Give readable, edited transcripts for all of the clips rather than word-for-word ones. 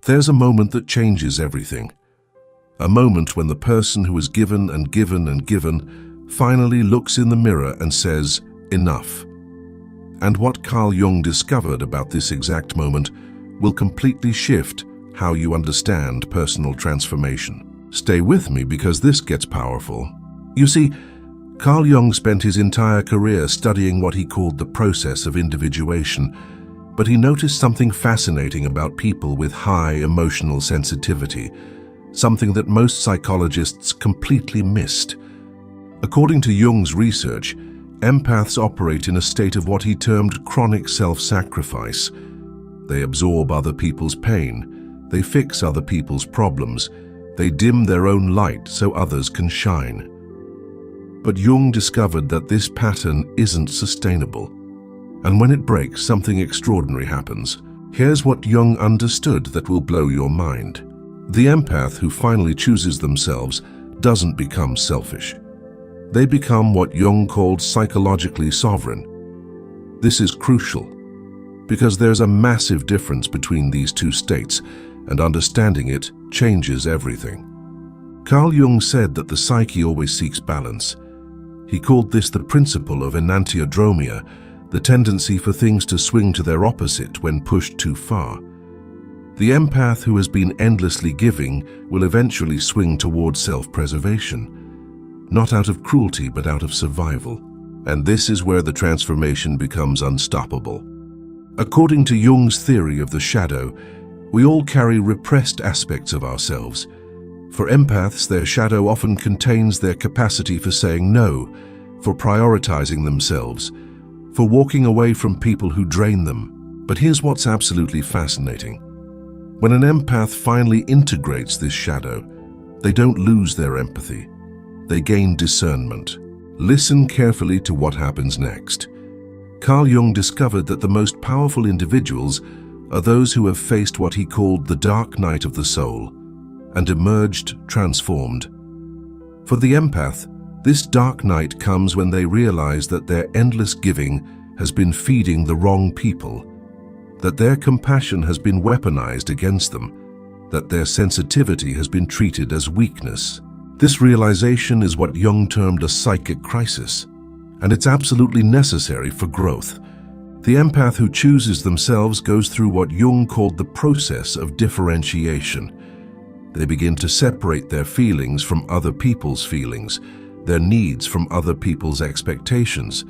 There's a moment that changes everything. A moment when the person who has given and given and given finally looks in the mirror and says, "Enough." And what Carl Jung discovered about this exact moment will completely shift how you understand personal transformation. Stay with me because this gets powerful. You see, Carl Jung spent his entire career studying what he called the process of individuation, but he noticed something fascinating about people with high emotional sensitivity, something that most psychologists completely missed. According to Jung's research, empaths operate in a state of what he termed chronic self-sacrifice. They absorb other people's pain, they fix other people's problems, they dim their own light so others can shine. But Jung discovered that this pattern isn't sustainable. And when it breaks, something extraordinary happens. Here's what Jung understood that will blow your mind. The empath who finally chooses themselves doesn't become selfish. They become what Jung called psychologically sovereign. This is crucial because there's a massive difference between these two states, and understanding it changes everything. Carl Jung said that the psyche always seeks balance. He called this the principle of enantiodromia, the tendency for things to swing to their opposite when pushed too far. The empath who has been endlessly giving will eventually swing towards self-preservation, not out of cruelty but out of survival. And this is where the transformation becomes unstoppable. According to Jung's theory of the shadow, we all carry repressed aspects of ourselves. For empaths, their shadow often contains their capacity for saying no, for prioritizing themselves, for walking away from people who drain them. But here's what's absolutely fascinating. When an empath finally integrates this shadow, they don't lose their empathy. They gain discernment. Listen carefully to what happens next. Carl Jung discovered that the most powerful individuals are those who have faced what he called the dark night of the soul and emerged transformed. For the empath, this dark night comes when they realize that their endless giving has been feeding the wrong people, that their compassion has been weaponized against them, that their sensitivity has been treated as weakness. This realization is what Jung termed a psychic crisis, and it's absolutely necessary for growth. The empath who chooses themselves goes through what Jung called the process of differentiation. They begin to separate their feelings from other people's feelings, their needs from other people's expectations,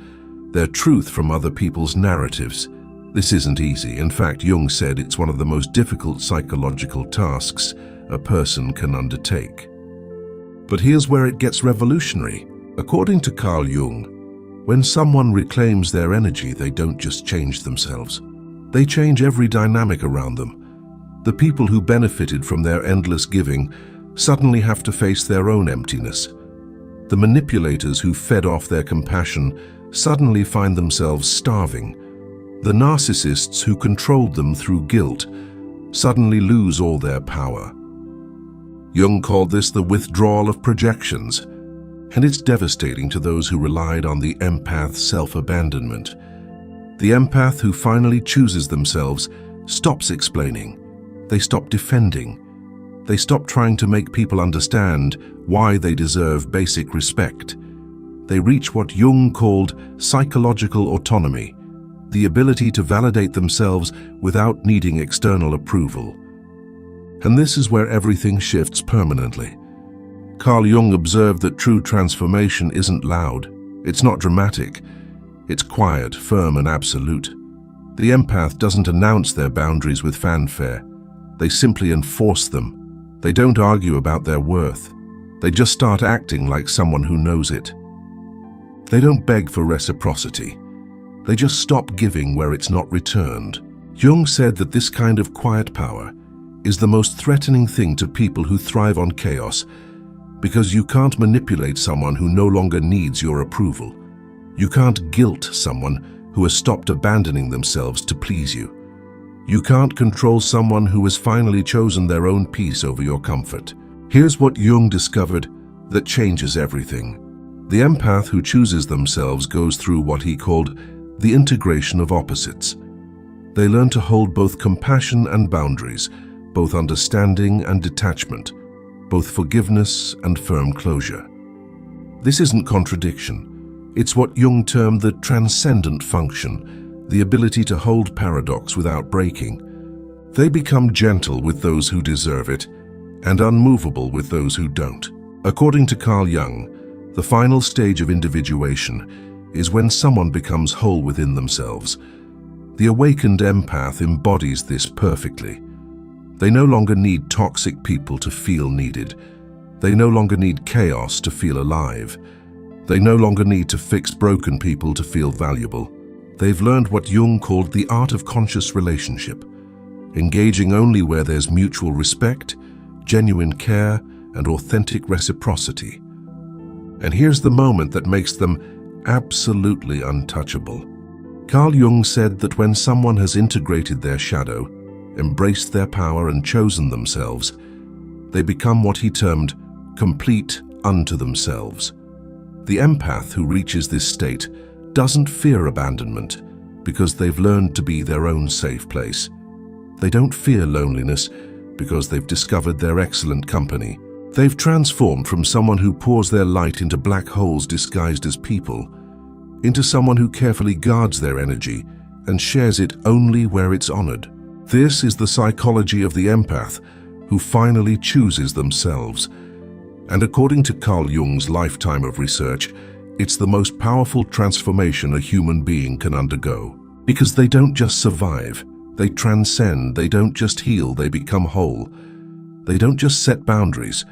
their truth from other people's narratives. This isn't easy. In fact, Jung said it's one of the most difficult psychological tasks a person can undertake. But here's where it gets revolutionary. According to Carl Jung, when someone reclaims their energy, they don't just change themselves. They change every dynamic around them. The people who benefited from their endless giving suddenly have to face their own emptiness. The manipulators who fed off their compassion suddenly find themselves starving. The narcissists who controlled them through guilt suddenly lose all their power. Jung called this the withdrawal of projections, and it's devastating to those who relied on the empath's self-abandonment. The empath who finally chooses themselves stops explaining. They stop defending. They stop trying to make people understand why they deserve basic respect. They reach what Jung called psychological autonomy, the ability to validate themselves without needing external approval. And this is where everything shifts permanently. Carl Jung observed that true transformation isn't loud, it's not dramatic, it's quiet, firm, and absolute. The empath doesn't announce their boundaries with fanfare. They simply enforce them. They don't argue about their worth. They just start acting like someone who knows it. They don't beg for reciprocity. They just stop giving where it's not returned. Jung said that this kind of quiet power is the most threatening thing to people who thrive on chaos, because you can't manipulate someone who no longer needs your approval. You can't guilt someone who has stopped abandoning themselves to please you. You can't control someone who has finally chosen their own peace over your comfort. Here's what Jung discovered that changes everything. The empath who chooses themselves goes through what he called the integration of opposites. They learn to hold both compassion and boundaries, both understanding and detachment, both forgiveness and firm closure. This isn't contradiction. It's what Jung termed the transcendent function, the ability to hold paradox without breaking. They become gentle with those who deserve it and unmovable with those who don't. According to Carl Jung, the final stage of individuation is when someone becomes whole within themselves. The awakened empath embodies this perfectly. They no longer need toxic people to feel needed. They no longer need chaos to feel alive. They no longer need to fix broken people to feel valuable. They've learned what Jung called the art of conscious relationship, engaging only where there's mutual respect, genuine care, and authentic reciprocity. And here's the moment that makes them absolutely untouchable. Carl Jung said that when someone has integrated their shadow, embraced their power and chosen themselves, they become what he termed complete unto themselves. The empath who reaches this state doesn't fear abandonment because they've learned to be their own safe place. They don't fear loneliness because they've discovered their excellent company. They've transformed from someone who pours their light into black holes disguised as people, into someone who carefully guards their energy and shares it only where it's honored. This is the psychology of the empath who finally chooses themselves. And according to Carl Jung's lifetime of research, it's the most powerful transformation a human being can undergo. Because they don't just survive, they transcend. They don't just heal, they become whole. They don't just set boundaries,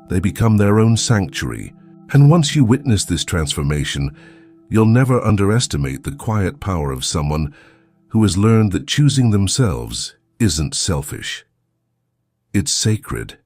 they become their own sanctuary. And once you witness this transformation, you'll never underestimate the quiet power of someone who has learned that choosing themselves isn't selfish. It's sacred.